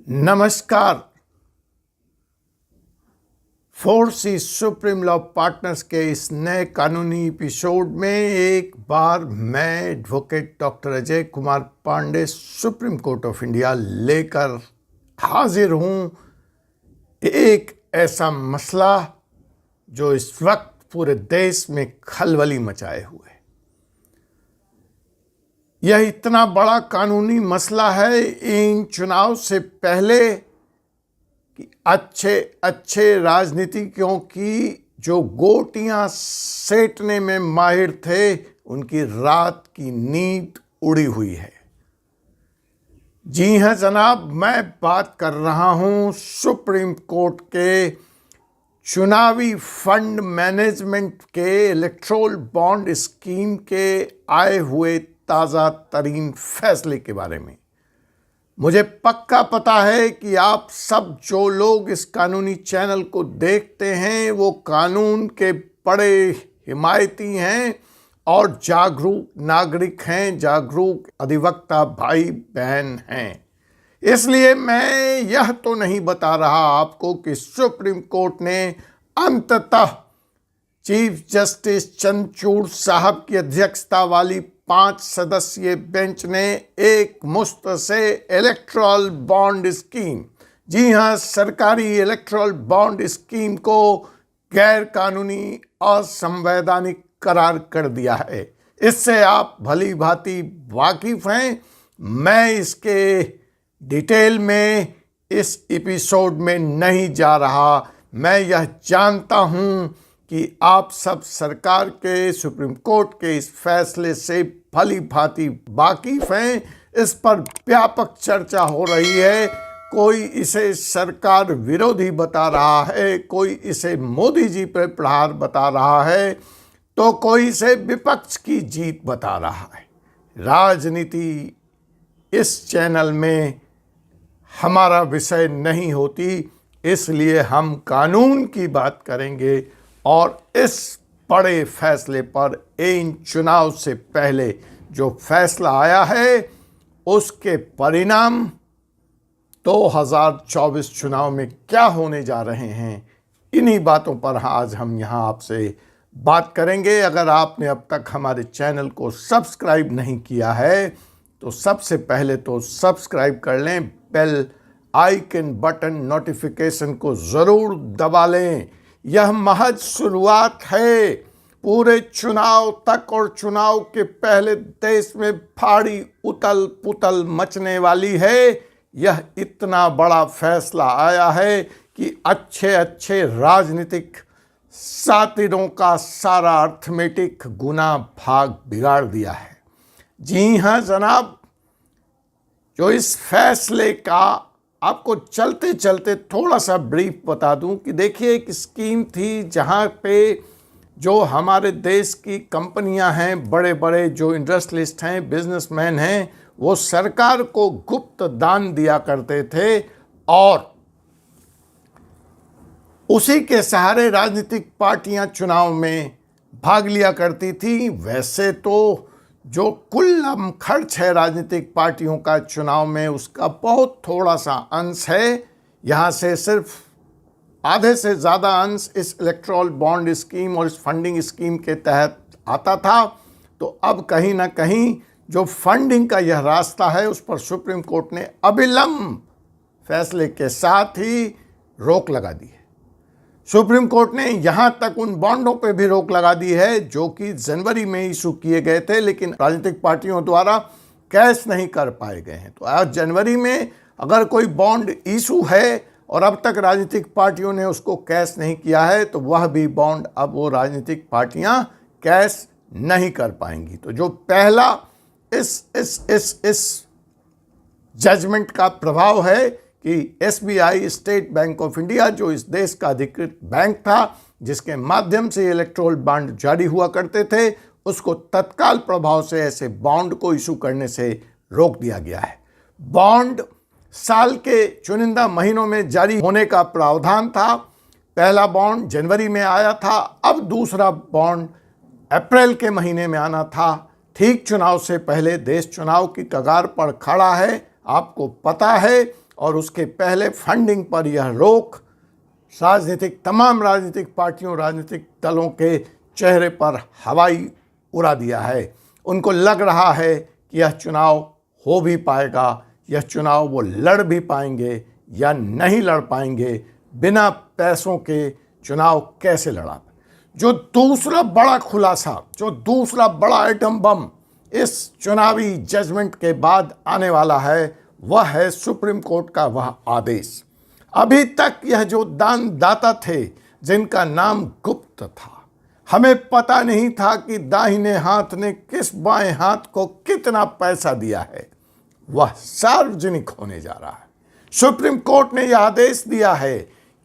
नमस्कार। फोर्सी supreme law partners के इस नए कानूनी एपिसोड में एक बार मैं advocate doctor Ajay Kumar Pandey supreme court of India लेकर हाजिर हूं एक ऐसा मसला जो इस वक्त पूरे देश में खलबली मचाए हुए है। यह इतना बड़ा कानूनी मसला है इन चुनाव से पहले कि अच्छे राजनीतिज्ञों की जो गोटियां सेटने में माहिर थे उनकी रात की नींद उड़ी हुई है। जी हां जनाब, मैं बात कर रहा हूं सुप्रीम कोर्ट के चुनावी फंड मैनेजमेंट के इलेक्टोरल बॉन्ड स्कीम के आए हुए ताज़ा तरीन फैसले के बारे में। मुझे पक्का पता है कि आप सब जो लोग इस कानूनी चैनल को देखते हैं वो कानून के बड़े हिमायती हैं और जागरूक नागरिक हैं, जागरूक अधिवक्ता भाई बहन हैं। इसलिए मैं यह तो नहीं बता रहा आपको कि सुप्रीम कोर्ट ने अंततः चीफ जस्टिस चंद्रचूड़ साहब की अध्यक्षता वाली 5 सदस्यीय बेंच ने एक मुश्त से इलेक्टोरल बॉन्ड स्कीम, जी हां, सरकारी इलेक्टोरल बॉन्ड स्कीम को गैर कानूनी और असंवैधानिक करार कर दिया है। इससे आप भली भांति वाकिफ हैं। मैं इसके डिटेल में इस एपिसोड में नहीं जा रहा। मैं यह जानता हूं कि आप सब सरकार के सुप्रीम कोर्ट के इस फैसले से भली भांति वाकिफ हैं। इस पर व्यापक चर्चा हो रही है। कोई इसे सरकार विरोधी बता रहा है, कोई इसे मोदी जी पर प्रहार बता रहा है, तो कोई इसे विपक्ष की जीत बता रहा है। राजनीति इस चैनल में हमारा विषय नहीं होती, इसलिए हम कानून की बात करेंगे और इस बड़े फैसले पर इन चुनाव से पहले जो फैसला आया है उसके परिणाम 2024 चुनाव में क्या होने जा रहे हैं, इन्हीं बातों पर आज हम यहाँ आपसे बात करेंगे। अगर आपने अब तक हमारे चैनल को सब्सक्राइब नहीं किया है तो सबसे पहले तो सब्सक्राइब कर लें, बेल आइकन बटन नोटिफिकेशन को ज़रूर दबा लें। यह महज शुरुआत है। पूरे चुनाव तक और चुनाव के पहले देश में भारी उथल पुथल मचने वाली है। यह इतना बड़ा फैसला आया है कि अच्छे राजनीतिक सातिरों का सारा अर्थमेटिक गुना भाग बिगाड़ दिया है। जी हाँ जनाब, जो इस फैसले का आपको चलते चलते थोड़ा सा ब्रीफ बता दूं कि देखिए एक स्कीम थी जहां पे जो हमारे देश की कंपनियां हैं, बड़े बड़े जो इंडस्ट्रियलिस्ट हैं, बिजनेसमैन हैं, वो सरकार को गुप्त दान दिया करते थे और उसी के सहारे राजनीतिक पार्टियां चुनाव में भाग लिया करती थी। वैसे तो जो कुल खर्च है राजनीतिक पार्टियों का चुनाव में उसका बहुत थोड़ा सा अंश है। यहाँ से सिर्फ आधे से ज़्यादा अंश इस इलेक्टोरल बॉन्ड स्कीम और इस फंडिंग स्कीम के तहत आता था। तो अब कहीं ना कहीं जो फंडिंग का यह रास्ता है उस पर सुप्रीम कोर्ट ने अविलंब फैसले के साथ ही रोक लगा दी है। सुप्रीम कोर्ट ने यहाँ तक उन बॉन्डों पे भी रोक लगा दी है जो कि जनवरी में इशू किए गए थे लेकिन राजनीतिक पार्टियों द्वारा कैश नहीं कर पाए गए हैं। तो आज जनवरी में अगर कोई बॉन्ड इशू है और अब तक राजनीतिक पार्टियों ने उसको कैश नहीं किया है तो वह भी बॉन्ड अब वो राजनीतिक पार्टियां कैश नहीं कर पाएंगी। तो जो पहला इस जजमेंट का प्रभाव है कि SBI, state bank of India, जो इस देश का अधिकृत बैंक था जिसके माध्यम से इलेक्टोरल बॉन्ड जारी हुआ करते थे, उसको तत्काल प्रभाव से ऐसे बॉन्ड को इशू करने से रोक दिया गया है। बॉन्ड साल के चुनिंदा महीनों में जारी होने का प्रावधान था। पहला बॉन्ड जनवरी में आया था, अब दूसरा बॉन्ड अप्रैल के महीने में आना था। ठीक चुनाव से पहले देश चुनाव की कगार पर खड़ा है, आपको पता है, और उसके पहले फंडिंग पर यह रोक तमाम राजनीतिक पार्टियों, राजनीतिक दलों के चेहरे पर हवाई उड़ा दिया है। उनको लग रहा है कि यह चुनाव हो भी पाएगा, यह चुनाव वो लड़ भी पाएंगे या नहीं लड़ पाएंगे, बिना पैसों के चुनाव कैसे लड़ा। जो दूसरा बड़ा खुलासा, जो दूसरा बड़ा एटम बम इस चुनावी जजमेंट के बाद आने वाला है, वह है सुप्रीम कोर्ट का वह आदेश। अभी तक यह जो दानदाता थे जिनका नाम गुप्त था, हमें पता नहीं था कि दाहिने हाथ ने किस बाएं हाथ को कितना पैसा दिया है, वह सार्वजनिक होने जा रहा है। सुप्रीम कोर्ट ने यह आदेश दिया है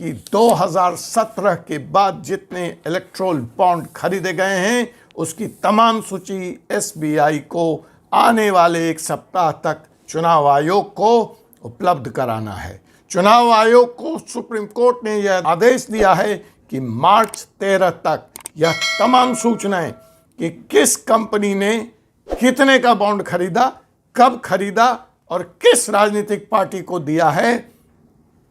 कि 2017 के बाद जितने इलेक्ट्रोल बॉन्ड खरीदे गए हैं उसकी तमाम सूची एसबीआई को आने वाले एक सप्ताह तक चुनाव आयोग को उपलब्ध कराना है। चुनाव आयोग को सुप्रीम कोर्ट ने यह आदेश दिया है कि मार्च 13 तक यह तमाम सूचनाएं कि किस कंपनी ने कितने का बॉन्ड खरीदा, कब खरीदा और किस राजनीतिक पार्टी को दिया है,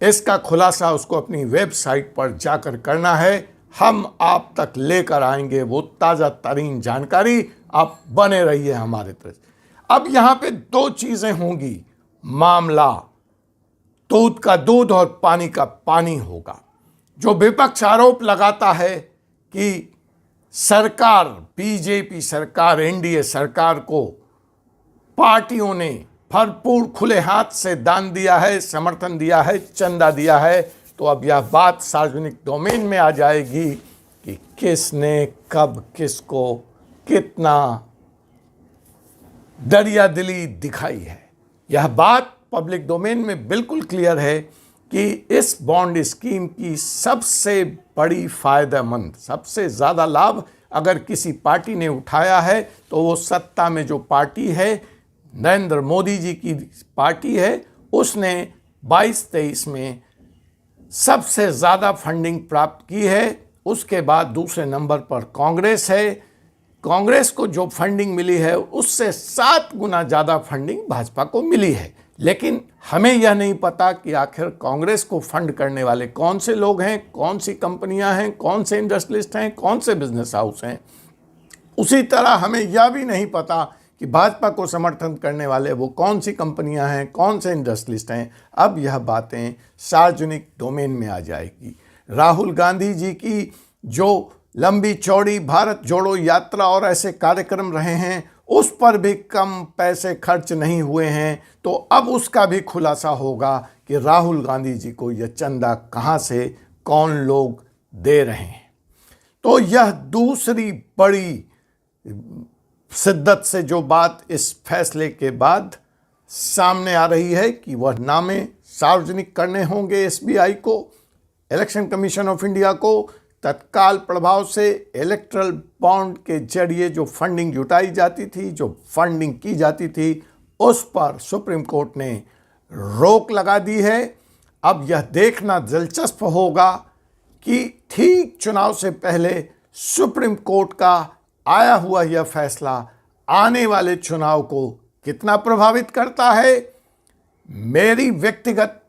इसका खुलासा उसको अपनी वेबसाइट पर जाकर करना है। हम आप तक लेकर आएंगे वो ताज़ा तरीन जानकारी, आप बने रहिए हमारे तरफ। अब यहाँ पे दो चीज़ें होंगी, मामला दूध का दूध और पानी का पानी होगा। जो विपक्ष आरोप लगाता है कि सरकार, बीजेपी सरकार, एनडीए सरकार को पार्टियों ने भरपूर खुले हाथ से दान दिया है, समर्थन दिया है, चंदा दिया है, तो अब यह बात सार्वजनिक डोमेन में आ जाएगी कि किसने कब किसको कितना दरियादिली दिखाई है। यह बात पब्लिक डोमेन में बिल्कुल क्लियर है कि इस बॉन्ड स्कीम की सबसे बड़ी फायदेमंद, सबसे ज़्यादा लाभ अगर किसी पार्टी ने उठाया है तो वो सत्ता में जो पार्टी है, नरेंद्र मोदी जी की पार्टी है, उसने 22-23 में सबसे ज़्यादा फंडिंग प्राप्त की है। उसके बाद दूसरे नंबर पर कांग्रेस है। कांग्रेस को जो फंडिंग मिली है उससे 7 गुना ज़्यादा फंडिंग भाजपा को मिली है। लेकिन हमें यह नहीं पता कि आखिर कांग्रेस को फंड करने वाले कौन से लोग हैं, कौन सी कंपनियां हैं, कौन से इंडस्ट्रियलिस्ट हैं, कौन से बिजनेस हाउस हैं। उसी तरह हमें यह भी नहीं पता कि भाजपा को समर्थन करने वाले वो कौन सी कंपनियां हैं, कौन से इंडस्ट्रियलिस्ट हैं। अब यह बातें सार्वजनिक डोमेन में आ जाएगी। राहुल गांधी जी की जो लंबी चौड़ी भारत जोड़ो यात्रा और ऐसे कार्यक्रम रहे हैं, उस पर भी कम पैसे खर्च नहीं हुए हैं, तो अब उसका भी खुलासा होगा कि राहुल गांधी जी को यह चंदा कहाँ से कौन लोग दे रहे हैं। तो यह दूसरी बड़ी शिद्दत से जो बात इस फैसले के बाद सामने आ रही है कि वह नामे सार्वजनिक करने होंगे एसबीआई को, इलेक्शन कमीशन ऑफ इंडिया को। तत्काल प्रभाव से इलेक्ट्रल बॉन्ड के जरिए जो फंडिंग जुटाई जाती थी, जो फंडिंग की जाती थी, उस पर सुप्रीम कोर्ट ने रोक लगा दी है। अब यह देखना दिलचस्प होगा कि ठीक चुनाव से पहले सुप्रीम कोर्ट का आया हुआ यह फैसला आने वाले चुनाव को कितना प्रभावित करता है। मेरी व्यक्तिगत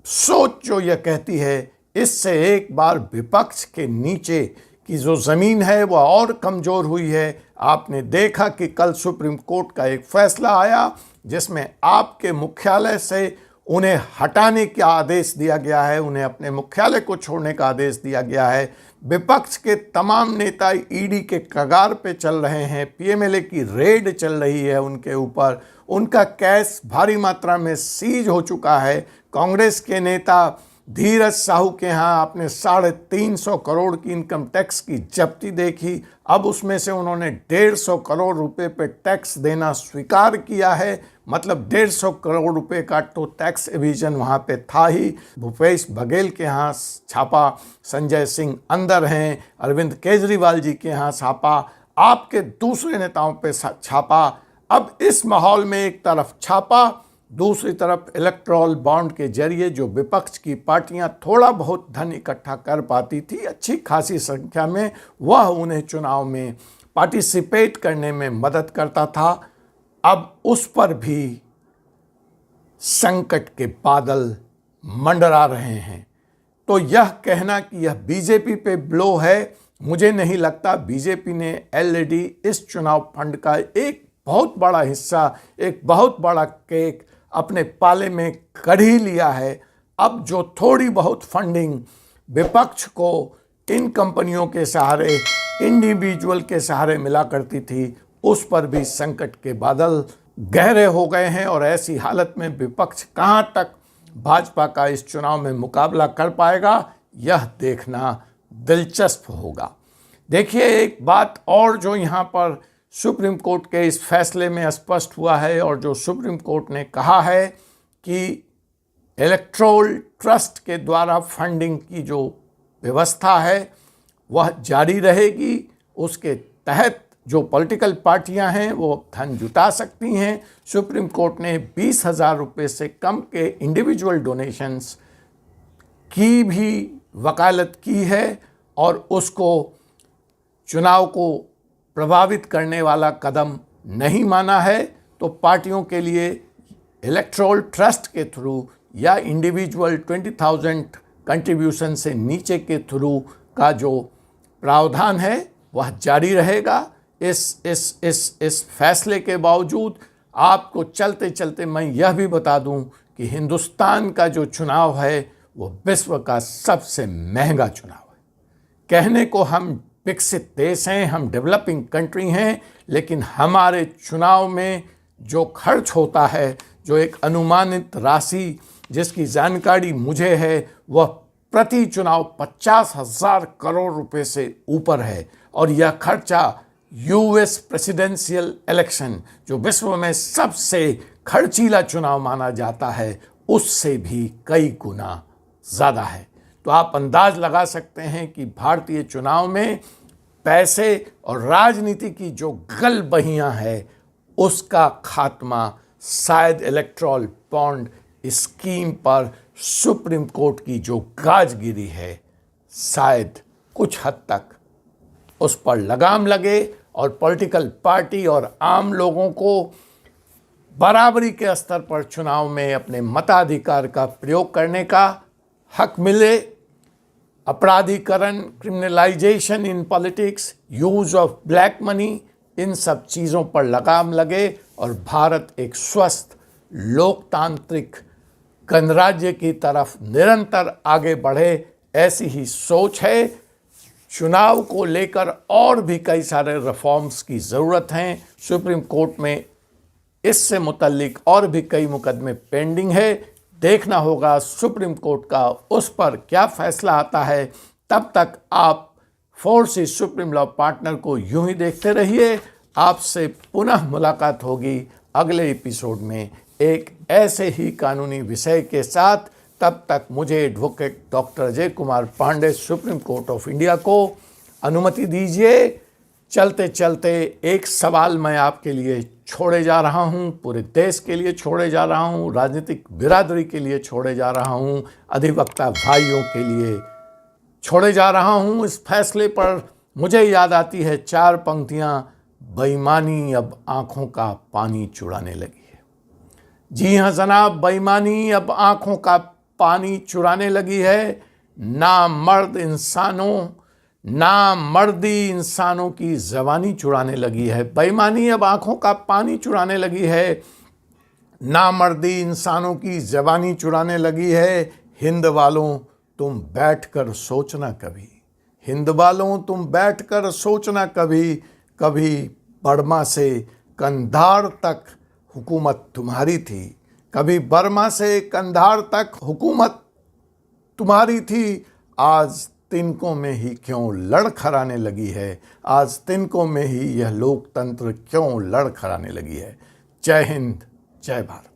सोच जो यह कहती है, इससे एक बार विपक्ष के नीचे की जो ज़मीन है वह और कमज़ोर हुई है। आपने देखा कि कल सुप्रीम कोर्ट का एक फैसला आया जिसमें आपके मुख्यालय से उन्हें हटाने का आदेश दिया गया है, उन्हें अपने मुख्यालय को छोड़ने का आदेश दिया गया है। विपक्ष के तमाम नेता ईडी के कगार पे चल रहे हैं, पीएमएलए की रेड चल रही है उनके ऊपर, उनका कैश भारी मात्रा में सीज हो चुका है। कांग्रेस के नेता धीरज साहू के यहाँ आपने 350 करोड़ की इनकम टैक्स की जब्ती देखी। अब उसमें से उन्होंने 150 करोड़ रुपए पे टैक्स देना स्वीकार किया है, मतलब 150 करोड़ रुपए का तो टैक्स एविजन वहाँ पे था ही। भूपेश बघेल के यहाँ छापा, संजय सिंह अंदर हैं, अरविंद केजरीवाल जी के यहाँ छापा, आपके दूसरे नेताओं पे छापा। अब इस माहौल में एक तरफ छापा, दूसरी तरफ इलेक्ट्रॉल बॉन्ड के जरिए जो विपक्ष की पार्टियां थोड़ा बहुत धन इकट्ठा कर पाती थी अच्छी खासी संख्या में, वह उन्हें चुनाव में पार्टिसिपेट करने में मदद करता था। अब उस पर भी संकट के बादल मंडरा रहे हैं। तो यह कहना कि यह बीजेपी पे ब्लो है, मुझे नहीं लगता। बीजेपी ने ऑलरेडी इस चुनाव फंड का एक बहुत बड़ा हिस्सा, एक बहुत बड़ा केक अपने पाले में कर ही लिया है। अब जो थोड़ी बहुत फंडिंग विपक्ष को इन कंपनियों के सहारे, इंडिविजुअल के सहारे मिला करती थी, उस पर भी संकट के बादल गहरे हो गए हैं। और ऐसी हालत में विपक्ष कहां तक भाजपा का इस चुनाव में मुकाबला कर पाएगा, यह देखना दिलचस्प होगा। देखिए, एक बात और जो यहाँ पर सुप्रीम कोर्ट के इस फैसले में स्पष्ट हुआ है, और जो सुप्रीम कोर्ट ने कहा है कि इलेक्टोरल ट्रस्ट के द्वारा फंडिंग की जो व्यवस्था है वह जारी रहेगी। उसके तहत जो पॉलिटिकल पार्टियां हैं वो धन जुटा सकती हैं। सुप्रीम कोर्ट ने 20,000 रुपये से कम के इंडिविजुअल डोनेशंस की भी वकालत की है, और उसको चुनाव को प्रभावित करने वाला कदम नहीं माना है। तो पार्टियों के लिए इलेक्टोरल ट्रस्ट के थ्रू या इंडिविजुअल 20,000 कंट्रीब्यूशन से नीचे के थ्रू का जो प्रावधान है वह जारी रहेगा। इस फैसले के बावजूद आपको चलते चलते मैं यह भी बता दूं कि हिंदुस्तान का जो चुनाव है वो विश्व का सबसे महंगा चुनाव है। कहने को हम विकसित देश हैं, हम डेवलपिंग कंट्री हैं, लेकिन हमारे चुनाव में जो खर्च होता है, जो एक अनुमानित राशि जिसकी जानकारी मुझे है, वह प्रति चुनाव 50,000 करोड़ रुपए से ऊपर है। और यह खर्चा यूएस प्रेसिडेंशियल इलेक्शन, जो विश्व में सबसे खर्चीला चुनाव माना जाता है, उससे भी कई गुना ज़्यादा है। तो आप अंदाज लगा सकते हैं कि भारतीय चुनाव में पैसे और राजनीति की जो गलबहियां है उसका खात्मा शायद इलेक्टोरल बॉन्ड स्कीम पर सुप्रीम कोर्ट की जो गाजगिरी है, शायद कुछ हद तक उस पर लगाम लगे और पॉलिटिकल पार्टी और आम लोगों को बराबरी के स्तर पर चुनाव में अपने मताधिकार का प्रयोग करने का हक मिले। अपराधीकरण, criminalisation in politics, use of black money, इन सब चीज़ों पर लगाम लगे और भारत एक स्वस्थ लोकतांत्रिक गणराज्य की तरफ निरंतर आगे बढ़े, ऐसी ही सोच है। चुनाव को लेकर और भी कई सारे रिफॉर्म्स की ज़रूरत हैं। सुप्रीम कोर्ट में इससे मुतल्लिक और भी कई मुकदमे पेंडिंग है। देखना होगा सुप्रीम कोर्ट का उस पर क्या फैसला आता है। तब तक आप फोर्सेस सुप्रीम लॉ पार्टनर को यूं ही देखते रहिए। आपसे पुनः मुलाकात होगी अगले एपिसोड में एक ऐसे ही कानूनी विषय के साथ। तब तक मुझे advocate doctor Ajay Kumar Pandey, supreme court of India को अनुमति दीजिए। चलते चलते एक सवाल मैं आपके लिए छोड़े जा रहा हूं, पूरे देश के लिए छोड़े जा रहा हूं, राजनीतिक बिरादरी के लिए छोड़े जा रहा हूं, अधिवक्ता भाइयों के लिए छोड़े जा रहा हूं। इस फैसले पर मुझे याद आती है 4 पंक्तियां, बेईमानी अब आंखों का पानी चुराने लगी है। जी हाँ जनाब, बेईमानी अब आंखों का पानी चुराने लगी है। नामर्दी इंसानों की जवानी चुराने लगी है। बेईमानी अब आंखों का पानी चुराने लगी है। नामर्दी इंसानों की जवानी चुराने लगी है। हिंद वालों तुम बैठकर सोचना कभी, हिंद वालों तुम बैठकर सोचना कभी, कभी बर्मा से कंधार तक हुकूमत तुम्हारी थी, कभी बर्मा से कंधार तक हुकूमत तुम्हारी थी। आज तिनकों में ही क्यों लड़खड़ाने लगी है, आज तिनकों में ही यह लोकतंत्र क्यों लड़खड़ाने लगी है। जय हिंद, जय भारत।